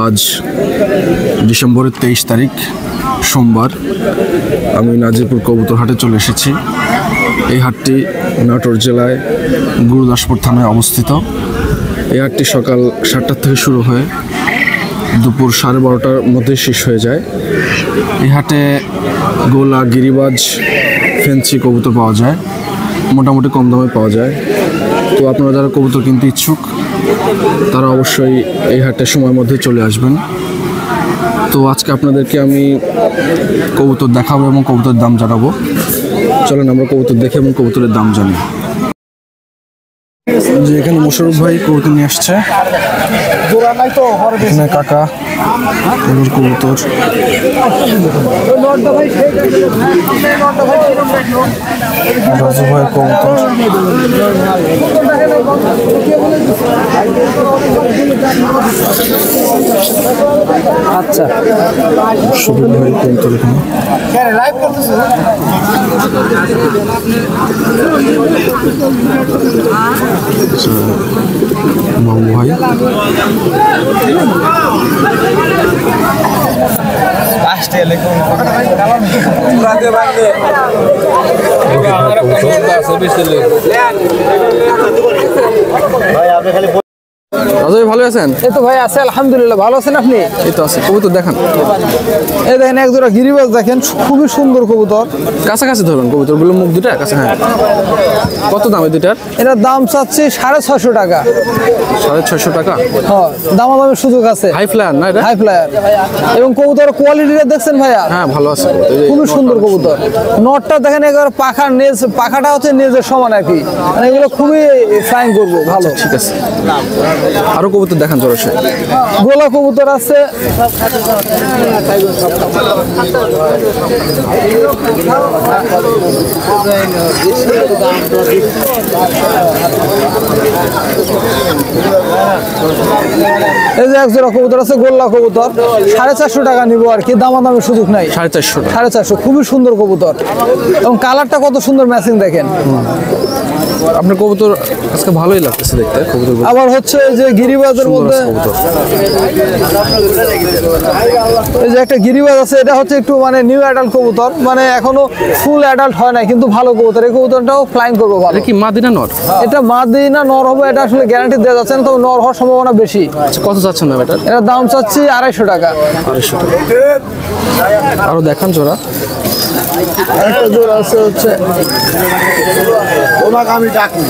আজ ডিসেম্বরের 23 তারিখ সোমবার। আমি নাজিরপুর কবুতর হাটে চলে এসেছি। এই হাটটি নাটোর জেলায় গুরুদাসপুর থানায় অবস্থিত। এই হাটটি সকাল 7টা থেকে শুরু হয়ে দুপুর 12:30টার মধ্যে শেষ হয়ে যায়। এই হাটে গোলা, গিরিবাজ, ফেন্সি কবুতর পাওয়া যায়, মোটামুটি কম দামে পাওয়া যায়। তো আপনারা যারা কবুতর কিনতে ইচ্ছুক তারা অবশ্যই এই হাটের সময়ের মধ্যে চলে আসবেন। তো আজকে আপনাদেরকে আমি কবুতর দেখাবো এবং কবুতরের দাম জানাবো। চলেন আমরা কবুতর দেখে এবং কবুতরের দাম জানি। যে এখানে মোশারফ ভাই কবুতর নিয়ে আসছে, এখানে কাকা এবার কবুতর, রাজু ভাই কবুতর, আচ্ছা সুবিধা ভাই কবুতর এখানে বাবু ভাই, রাজু ভাই ভালো আছেন? এই তো ভাই আছে আলহামদুলিল্লাহ। ভালো আছেন আপনি? এই তো আছে। কবুতর দেখান। এই দেখেন এক জোড়া গিরিবাজ, দেখেন খুবই সুন্দর কবুতর। কাছাকাছি ধরুন কবুতরগুলো, মুখ দুটা কাছে। হ্যাঁ, কত দাম এই দুটার? এটার দাম চাচ্ছি 650 টাকা। 650 টাকা? হ্যাঁ, দামাদামের সুযোগ আছে। হাই ফ্লায়ার না এটা? High flyer. এবং কবুতরের কোয়ালিটিটা দেখছেন ভাইয়া? হ্যাঁ ভালো আছে, খুবই সুন্দর কবুতর। নটটা দেখেন একেবারে পাখার নেজ, পাখাটা হচ্ছে নেজের সমান আর কি। মানে এগুলো খুবই ফ্লাইং করবো ভালো। ঠিক আছে, আরো কবুতর দেখান জোরসে। গোলা কবুতর আছে, এই যে এক জোড়া কবুতর আছে গোল্লা কবুতর, 450 টাকা নিবো আর কি, দামাদামের সুযোগ নাই। 450? 450, খুবই সুন্দর কবুতর এবং কালারটা কত সুন্দর ম্যাচিং দেখেন। আপনার কবুতর আজকে ভালোই লাগতেছে দেখতে। কবুতর আবার হচ্ছে যে গিরিবাজের মধ্যে এই যে একটা গিরিবাজ আছে, এটা হচ্ছে একটু মানে নিউ অ্যাডাল্ট কবুতর, মানে এখনো ফুল অ্যাডাল্ট হয় নাই কিন্তু ভালো কবুতর। এই কবুতরটাও ফ্লাইং করবো ভালো। কি মাদিনা নর? এটা মাদিনা নর হবে, এটা আসলে গ্যারান্টি দেওয়া যাচ্ছে না, তবে নর হওয়ার সম্ভাবনা বেশি। কত চাচ্ছেন না এটা? এটার দাম চাচ্ছি 250 টাকা। 250 টাকা। আরো দেখান জোড়া। একটা জোড়া আছে হচ্ছে ওনাকে আমি ডাকি।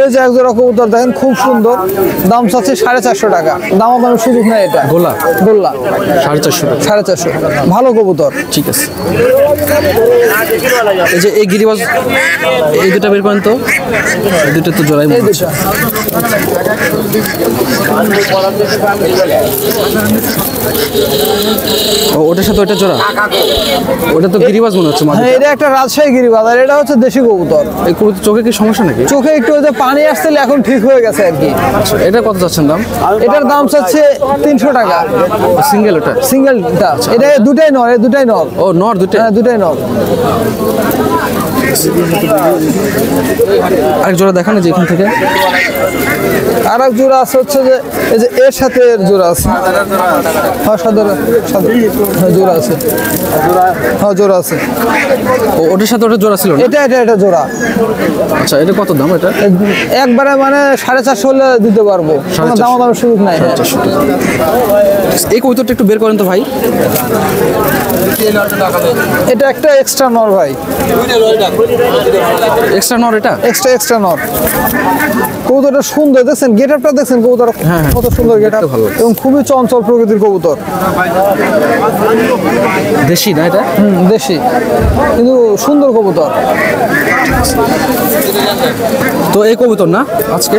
এই যে এক জোড়া কবুতর দেখেন খুব সুন্দর, দাম চাচ্ছে 450 টাকা। দামাদামের সুযোগ নেই। এটা গোলা? গোল্লা 450 টাকা। 450, ভালো কবুতর। ঠিক আছে। এই যে এই গিরিবাজ, এই দুটা বের করেন তো। এই দুটো তো জোড়াই মনে হচ্ছে। ওটার সাথে ওটা জোড়া? ওটা তো গিরিবাজ মনে হচ্ছে। হ্যাঁ, এটা একটা রাজশাহী গিরিবাজ, আর এটা হচ্ছে দেশি কবুতর। এই কবুতর চোখে কি সমস্যা নাকি? চোখে একটু ওই যে পানি আসছিল, এখন ঠিক হয়ে গেছে আর কি। এটা কত যাচ্ছেন দাম? এটার দাম চাচ্ছে 300 টাকা। সিঙ্গেল? ওটা সিঙ্গেলটা, এটা দুটাই নর, এই দুটাই নর। ও নর দুটাই? হ্যাঁ, দুটাই নর। এক জোড়া দেখান যে এখান থেকে। আর এক জোড়া আছে হচ্ছে যে এই যে এর সাথে এর জোড়া আছে। হ্যাঁ, হ্যাঁ জোড়া আছে। হ্যাঁ জোড়া আছে। ওটার সাথে ওটা জোড়া ছিল না? এটা জোড়া। আচ্ছা, এটা কত দাম? এটা একবারে মানে 450 হলে দিতে পারবো, দামাদামের সুযোগ নাই। এই কবুতরটা একটু বের করেন তো ভাই। এটা একটা এক্সট্রা নর ভাই। এক্সট্রা নর? এটা এক্সট্রা নর। কবুতরটা সুন্দর, দেখছেন গেটআপটা দেখছেন কবুতর কত সুন্দর গেটআপ, এবং খুবই চঞ্চল প্রকৃতির কবুতর। দেশি না এটা? দেশি, কিন্তু সুন্দর কবুতর। তো এই কবুতর না আজকে,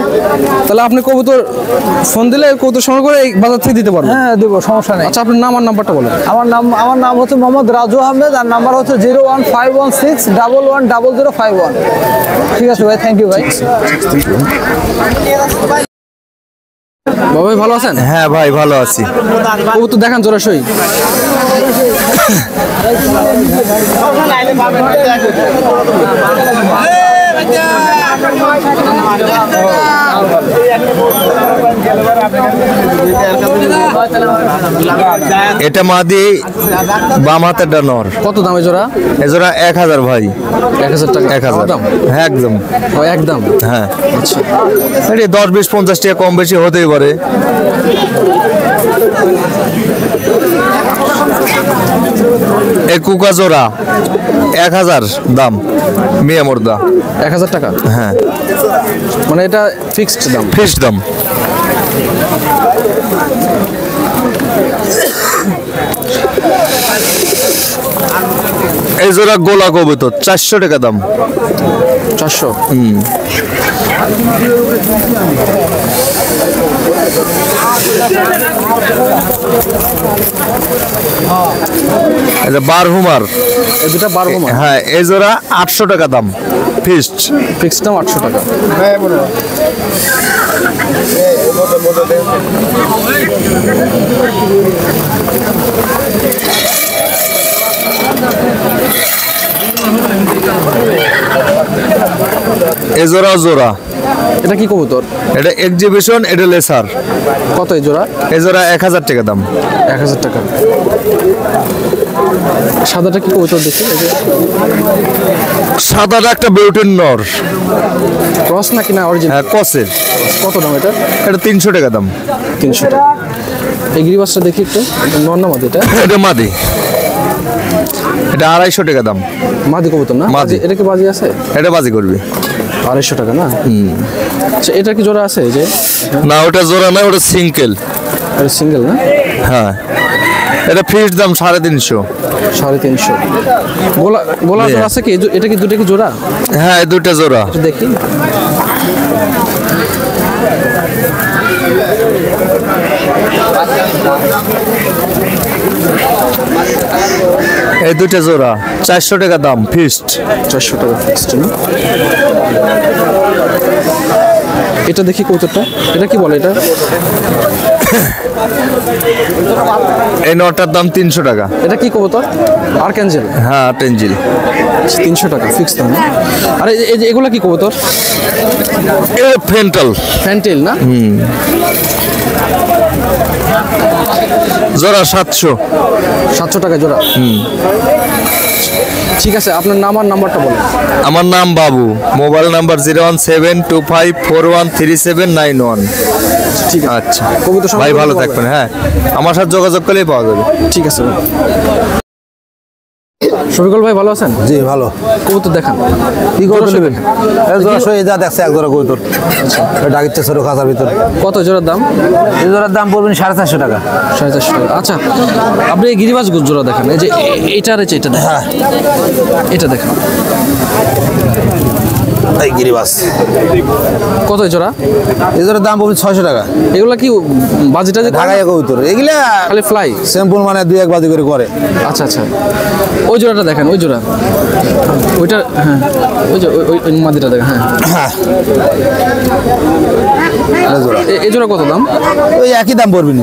তাহলে আপনি কবুতর ফোন দিলে কবুতর সংগ্রহ করে এই বাজার থেকে দিতে পারবেন? হ্যাঁ দেবো, সমস্যা নেই। আচ্ছা, আপনার নাম আর নাম্বারটা বলেন। আমার নাম হচ্ছে মোহাম্মদ রাজু আহমেদ, আর নাম্বার হচ্ছে 01516110051। ঠিক আছে ভাই, থ্যাংক ইউ ভাই। বাবা ভাই ভালো আছেন? হ্যাঁ ভাই ভালো আছি। কবুতর দেখান জোড়াশই। এটা মাদি, বাম হাতেরটা নর। কত দামে জোড়া? এ জোড়া 1000 ভাই। 1000 টাকা। 1000 দাম? হ্যাঁ একদম। ও একদম। হ্যাঁ আচ্ছা, এটি 10, 20, 50 টাকা কম বেশি হতেই পারে। এই কুকা জোড়া 1000 দাম, মিয়া মুর্দা। 1000 টাকা। হ্যাঁ মানে এটা ফিক্সড দাম। ফিক্সড দাম। এই জোড়া গোলা কবুতর 400 টাকা দাম। 400। এই যে বারহুমার, এই দুটা 12 মাস। হ্যাঁ এই জোড়া 800 টাকা দাম ফিক্সড। ফিক্সড দাম 800 টাকা। এই জোড়া জোড়া, এটা কি কবুতর? এটা এক্সিবিশন, এটা লেসার। কত এই জোড়া? এই জোড়া 1000 টাকা দাম। 1000 টাকা। সাদাটা কি কবুতর দেখি? এই যে সাদাটা একটা বিউটির নর। ক্রস নাকি না অরিজিনাল? হ্যাঁ কসের। কত দাম এটা? এটা 300 টাকা দাম। 300 টাকা। এই গিরিবাসটা দেখি একটু, এটা নর না মাদি? এটা এটা মাদি, এটা 250 টাকা দাম। মাদি কবুতর না? মাদি। এটা কি বাজি আছে? এটা বাজি করবি। 250 টাকা না? আচ্ছা, এটা কি জোড়া আছে? এই যে না ওটা জোড়া না, ওটা সিঙ্গেল। এটা সিঙ্গেল না? হ্যাঁ এটা ফিক্সড দাম 350। 350। গোলা গোলা জোড়া আছে কি? এটা কি দুটো কি জোড়া? হ্যাঁ এই দুইটা জোড়া। একটু দেখি। এই দুইটা জোড়া 400 টাকা দাম ফিক্সড। 400 টাকা ফিক্সড না? এটা দেখি কবুতরটা, এটা কি বলে এটা? এই নটার দাম 300 টাকা। এটা কি কবুতর? আর্কাঞ্জেল। হ্যাঁ টেঞ্জিল। 300 টাকা ফিক্স দাম না? আর এই যে এগুলা কি কবুতর? এ ফেন্টাল ফ্যান্টেল না? জোড়া 700। 700 টাকা জোড়া। ঠিক আছে, আপনার নাম আর নাম্বারটা বলেন। আমার নাম বাবু, মোবাইল নাম্বার 01725413791। ঠিক আছে। আচ্ছা কবুতর ভাই সম্পর্কে ভালো বলবেন। থাকবেন। হ্যাঁ আমার সাথে যোগাযোগ করলেই পাওয়া যাবে। ঠিক আছে ভাই। শফিকুল ভাই ভালো আছেন? জি ভালো। কবুতর দেখান। কি কবুতর নেবেন? এই জোড়া সই যা দেখছে এক জোড়া কবুতর। এটা আগের ছোট খাঁচার ভিতর। কত জোড়ার দাম? এই জোড়ার দাম পড়বেন 450 টাকা। 450 টাকা। আচ্ছা, আপনি এই গিরিবাজ জোড়া দেখান। এই যে এইটা আর এটা দেখান। হ্যাঁ এটা দেখান। এই গিরিবাস। কত এই জোড়া? এই জোড়ার দাম পড়বেন 600 টাকা। এগুলা কি বাজিটা যে ঢাকায় কবুতর এগুলা খালি ফ্লাই? স্যাম্পল মানে 2-1 বাজি করে করে। আচ্ছা আচ্ছা, ওই জোড়াটা দেখেন, ওই জোড়া, ওইটা, হ্যাঁ ওই যে ওই মাদিটা দেখেন। হ্যাঁ হ্যাঁ এই জোড়া এই জোড়া কত দাম? ওই একই দাম পড়বেন।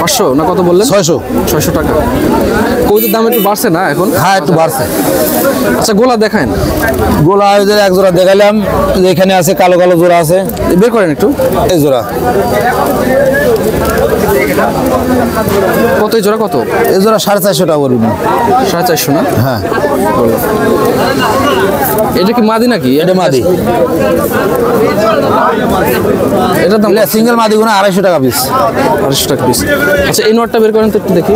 500 না কত বললেন? 600। 600 টাকা। কবুতর দাম একটু বাড়ছে না এখন? হ্যাঁ একটু বাড়ছে। আচ্ছা, গোলা দেখান। গোলা আয়োজনের এক জোড়া দেখালাম, এখানে আছে কালো কালো জোড়া আছে। বের করেন একটু। এই জোড়া কত এই জোড়া? কত? এই জোড়া 450 টাকা পড়বেন। 450 না? হ্যাঁ এটা কি মাদি নাকি? এটা মাদি। এটার দাম সিঙ্গেল মাদি গুলো 250 টাকা পিস। 250 টাকা পিস। আচ্ছা, এই নটটা বের করেন তো একটু দেখি।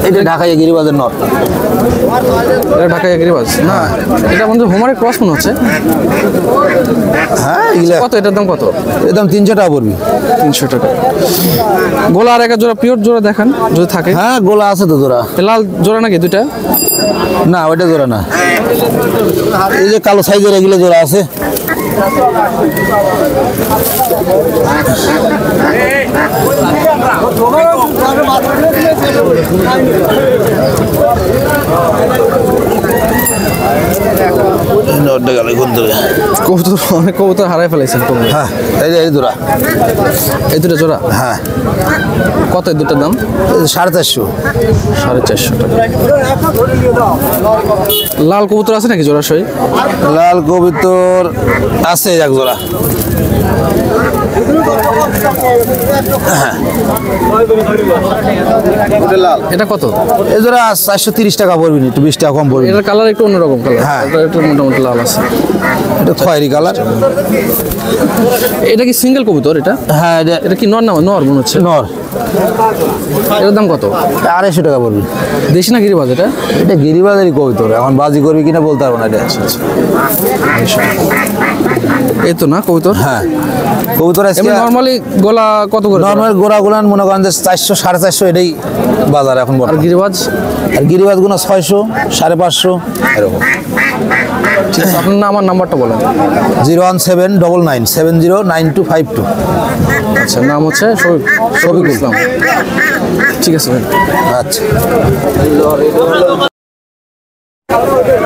এটা ঢাকায় গিরিবাজের নট। এটা ঢাকায় গিরিবাজ না? এটা আমাদের হোমারের ক্রস মনে হচ্ছে। হ্যাঁ এগুলা কত এটার দাম? কত? এর দাম 300 টাকা পড়বে। 300 টাকা। গোলা আর একটা জোড়া, পিওর জোড়া দেখান যদি থাকে। হ্যাঁ গোলা আছে তো জোড়া। লাল জোড়া নাকি দুইটা? না ওইটা জোড়া না, এই যে কালো সাইজের এগুলো জোড়া আছে। কবুতর অনেক কবুতর হারাই ফেলাইছেন কবুতর। হ্যাঁ এই দুরা এই দুটো জোড়া হ্যাঁ কত এই দুটোর দাম? 450। 450 টাকা। লাল কবুতর আছে নাকি জোড়াশয়? লাল কবুতর আছে এক জোড়া। এটা কত? এই জোড়া 430 টাকা পড়বে, একটু 20 টাকা কম পড়বে। এটার কালার একটু অন্যরকম কালার। হ্যাঁ। এটা একটু মোটামুটি লাল আছে। এটা খয়েরি কালার। এটা কি সিঙ্গেল কবুতর এটা? হ্যাঁ এটা কি নর না নর মনে হচ্ছে? নর। এটার দাম কত? 250 টাকা পড়বে। দেশি না গিরিবাজ এটা? এটা গিরিবাজারি কবুতর, এখন বাজি করবি কিনা বলতে পারবো না। এটা এই তো না কবুতর? হ্যাঁ কবুতর আছে। এমনি নরমালি গলা কত করে? নর্মাল গোড়া গুলান মনে করেন যে 400 450 এটাই বাজার এখন আর বর্তমানে। গিরিবাজ? আর গিরিবাজ গুলো 600 550 এরকম। ঠিক আছে, আপনার আমার নাম্বারটা বলেন। 01799709252। আচ্ছা, নাম হচ্ছে শফিকুল ইসলাম। ঠিক আছে ভাই। আচ্ছা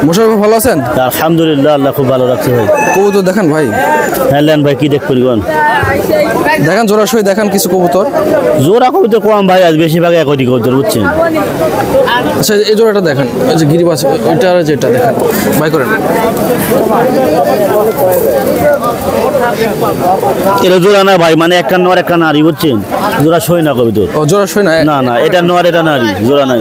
মোশাররফ ভাই ভালো আছেন? আলহামদুলিল্লাহ, আল্লাহ খুব ভালো রাখছে ভাই। কবুতর দেখান ভাই। হ্যাঁ লেন ভাই, কি দেখ পরিগণ দেখান জোড়াশয় দেখান কিছু কবুতর। জোড়া কবিতা কম ভাই, আজ বেশিরভাগ একই কবিতা বুঝছেন। আচ্ছা এই জোড়াটা দেখান, এই যে গিরিবাজ ওইটা যেটা দেখান বাই করেন। এটা জোড়া না ভাই, মানে একটা নর একটা নারী বুঝছেন, জোড়া সই না কবিতা। ও জোড়াশয় না? না না, এটা নর এটা নারী, জোড়া নাই।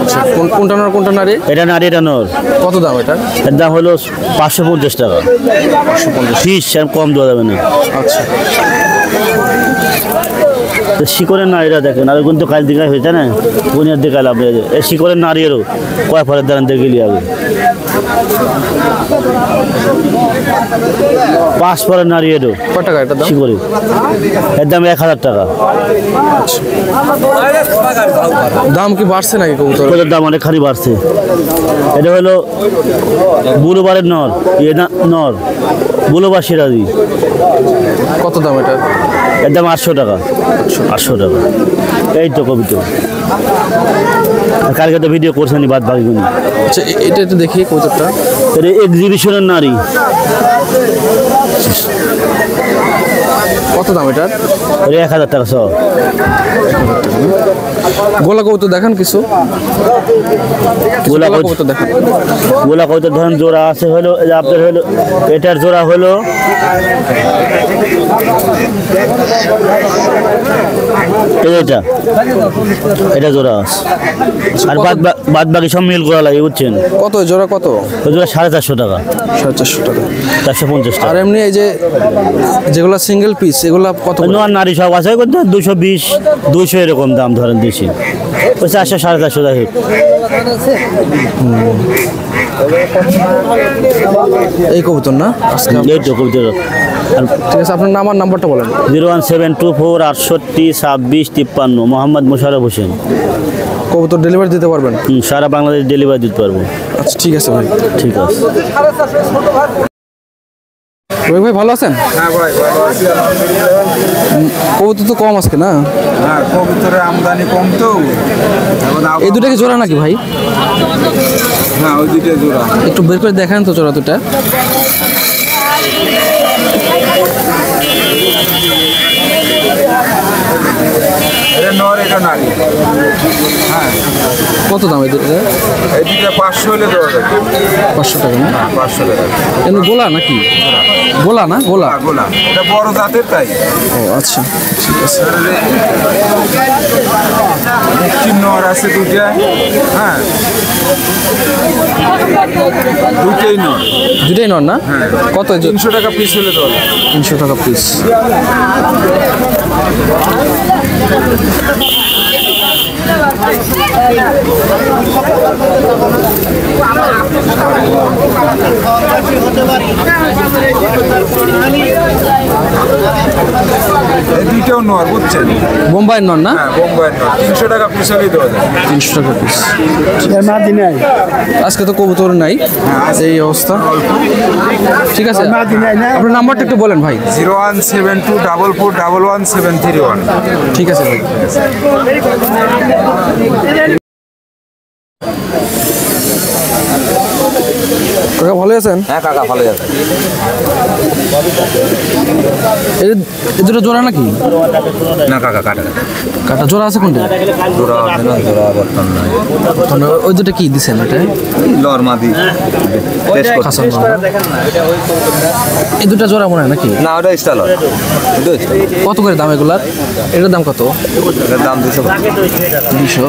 আচ্ছা, কোনটা নর কোনটা নারী? এটা নারী এটা নর। কত দাম এটা? এর দাম হলো 550 টাকা। 550 ফিস কম দেওয়া যাবে না। আচ্ছা তো শিকড়ের নারীরা দেখেন, আর কিন্তু কাল দিকে হয়েছে না, বুনিয়ার দিকে আপনি এই শিকড়ের নারীরও কয় ফলের দ্বারা দেখে গেলে হবে 5 ফলের নারী এরও কত টাকা এটা দাম? শিকড়ে এর দাম 1000 টাকা। দাম কি বাড়ছে নাকি কবুতর? কবুতরের দাম অনেকখানি বাড়ছে। এটা হলো বুলুবারের নর, এটা নর বুলুবার সিরাজি। কত দাম এটা? এর দাম 800 টাকা। 800 টাকা। এই তো কবিতা, কালকে তো ভিডিও করছেন বাদ বাকিগুলি। আচ্ছা এটা একটু দেখি কবুতরটা। এটা এক্সিবিশনের নারী। কত দাম এটার? এটা 1000 টাকা সব। গোলা কবুতর দেখান কিছু। গোলা কবুতর দেখান। গোলা কবিতা ধরেন জোড়া আছে হলো, এই যে আপনার হলো এটার জোড়া হলো এটা, এটা জোড়া আছে। আর বাদ বাকি সব মিল করা লাগে বুঝছেন। কত জোড়া কত? ওই জোড়া 450 টাকা। 450 টাকা। 450 আর টাকা। এমনি এই যে যেগুলো সিঙ্গেল পিস এগুলো কত করে? নর নারী সব আছে, 220 200 এরকম দাম ধরেন দিচ্ছি। ওই 400 450 টাকা। এই কবুতর না আজকে? এই তো কবিতা। আর ঠিক আছে, আপনার নাম আর নাম্বারটা বলেন। 01724 28 56 53 মোহাম্মদ মোশাররফ হোসেন। কবুতর ডেলিভারি দিতে পারবেন? সারা বাংলাদেশ ডেলিভারি দিতে পারবো। আচ্ছা ঠিক আছে ভাই। ঠিক আছে। রবি ভাই ভালো আছেন? হ্যাঁ ভাই ভালো আছি আলহামদুলিল্লাহ। কবুতর তো কম আজকে না? হ্যাঁ কবুতরের আমদানি কম তো এখন এই দুটা কি জোড়া নাকি ভাই? হ্যাঁ ওই দুইটা জোড়া। একটু বের করে দেখান তো জোড়া দুটা। এটা নর এটা নারী। হ্যাঁ কত দাম এই দুটা? এই দুইটা 500 হলে দেওয়া যাবে। 500 টাকা না? 500 টাকা এমনি গোলা নাকি? গোলা না? গোলা। গোলা, এটা বড় জাতের তাই। ও আচ্ছা ঠিক আছে। একটি নর আছে দুইটা। হ্যাঁ দুইটাই নর। দুটাই নর না? কত? 300 টাকা পিস হলে দেওয়া যাবে। 300 টাকা পিস। এই দুইটাও নর বুঝছেন। বোম্বাইয়ের নর না? হ্যাঁ বোম্বাইয়ের নর। 300 টাকা পিস হলেই দেওয়া যাবে। 300 টাকা পিস। আজকে তো কবুতর নাই, এই অবস্থা। ঠিক আছে, আপনার নাম্বারটা একটু বলেন ভাই। 01724411731। ঠিক আছে ভাই। কাকা ভালো আছেন? হ্যাঁ কাকা ভালো আছে। এই দুটো জোড়া নাকি? না কাকা কাটা কাটা জোড়া আছে কোনটা? জোড়া আছে না, জোড়া বর্তমান নাই। ওই দুটো কি দিচ্ছেন এটা? লর মাদি খাসান এই দুটো জোড়া মনে হয় নাকি? না ওটা স্টাইল কত করে দাম এগুলার? এটার দাম কত? এটার দাম 200। 200।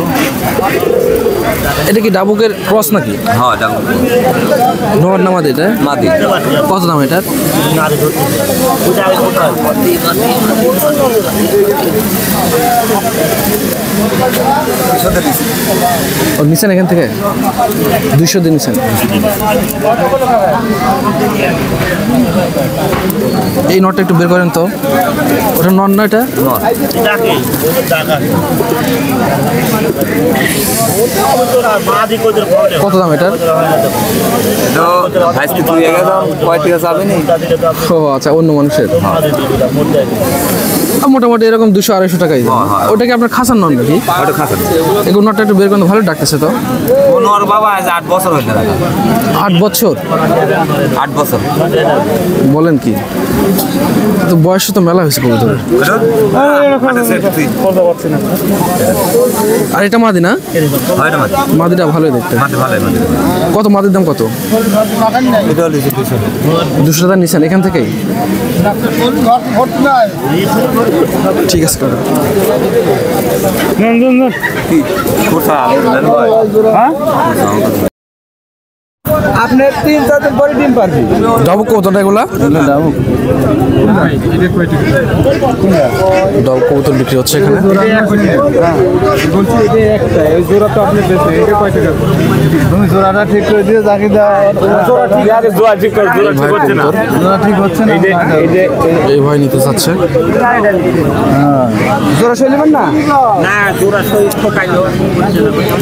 এটা কি ডাবুকের ক্রস নাকি? হ্যাঁ দাম নর না মাদি এটা? মাদি। কত দাম এটার? ও নিছেন এখান থেকে 200 দিন নিছেন। এই নটটা একটু বের করেন তো। ওটা নর না এটা? কত দাম এটার? ও আচ্ছা, অন্য মানুষের। মোটামুটি এরকম 200-250 টাকাই। ওটা কি আপনার খাসার নন নাকি? এগুলো নটটা একটু বের করতে ভালো ডাকতেছে তো। 8 বছর হইল। 8 বছর? 8 বছর বলেন কি? তো বয়স তো মেলা হয়েছে কবুতরের। আর এটা মাদি না? মাদিটা ভালোই দেখতে। কত মাদির দাম কত? 200 টাকা নিছেন এখান থেকেই? ঠিক আছে কাকা। আপনার 3-4 দিন পরে ডিম পারবি। ডাবু কতটা এগুলা? ডাবু কবুতর বিক্রি হচ্ছে এখানে। তুমি জোড়াটা ঠিক করে দিয়ে জাকি দাও। এই ভাই নিতে চাচ্ছে। জোড়া সই নেবেন না?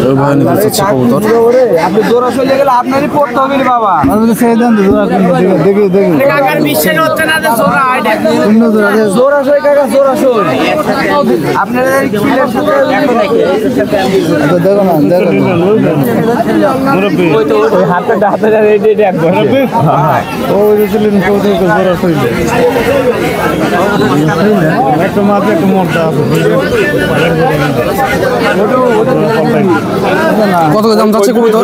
ওই ভাই নিতে চাচ্ছে কবুতর। আপনি জোড়া সইলে গেলে আপনারই পড়তে হবে রে বাবা। সেই দেন জোড়া দেখি জোড়া সই কাকা, জোড়া সই আপনার খিলের সাথে দেখো না, ওই হাতে জোড়া সইলে একটা মাত্র একটা মোটা কত দাম যাচ্ছে কবুতর?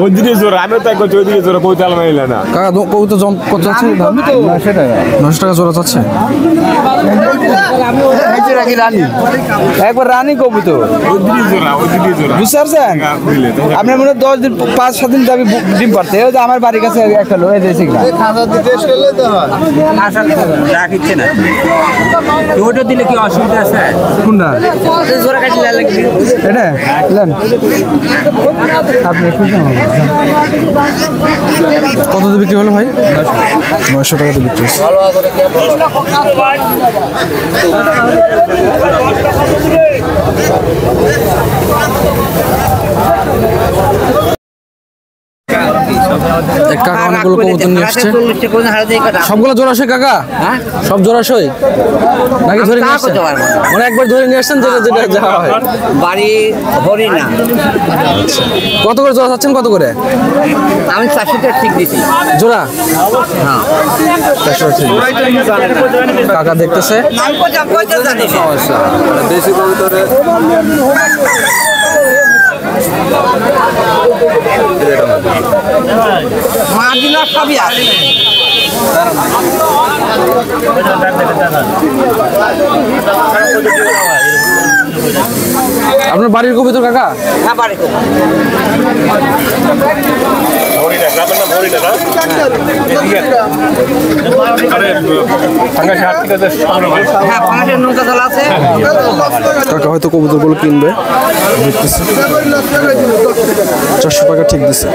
ওইদিকে জোড়া আমি তাই করছি, ওইদিকে জোড়া কই তাল মাইলে না কাকা কবুতর কত যাচ্ছে? 900 টাকা জোড়া যাচ্ছে। একবার রানী কবুতর ওইদিকে জোড়া বুঝতে পারছেন? আপনার মনে 10 দিন 5-7 দিন যাবি ডিম পারতে। ওই যে আমার বাড়ির কাছে একটা লয়ে দিয়েছি না ওটা দিলে কি অসুবিধা আছে? কোনটা এটা নেন আপনি খুশি হন। কত দিয়ে বিক্রি হলো ভাই? 900 টাকাতে বিক্রি হচ্ছে। কাকা অনেকগুলো কবুতর নিয়ে আসছে। সবগুলো জোড়াশয় কাকা? সব জোড়াশয় নাকি ধরে নিয়ে আসছেন? মানে একবার ধরে নিয়ে আসছেন যেটা যেটা যাওয়া হয় বাড়ি হরি না। কত করে জোড়া চাচ্ছেন? কত করে? আমি 400 টাকা ঠিক দিছি জোড়া? হ্যাঁ 400 ঠিক। কাকা দেখতেছে। দেশি কবুতরে মাদিনা সবই আছে। আপনার বাড়ির কবুতর কাকা? হ্যাঁ বাড়ি হ্যাঁ 5 নৌকা দল আছে। কাকা হয়তো কবুতরগুলো কিনবে, দেখতেছে 400 টাকা ঠিক দিচ্ছে।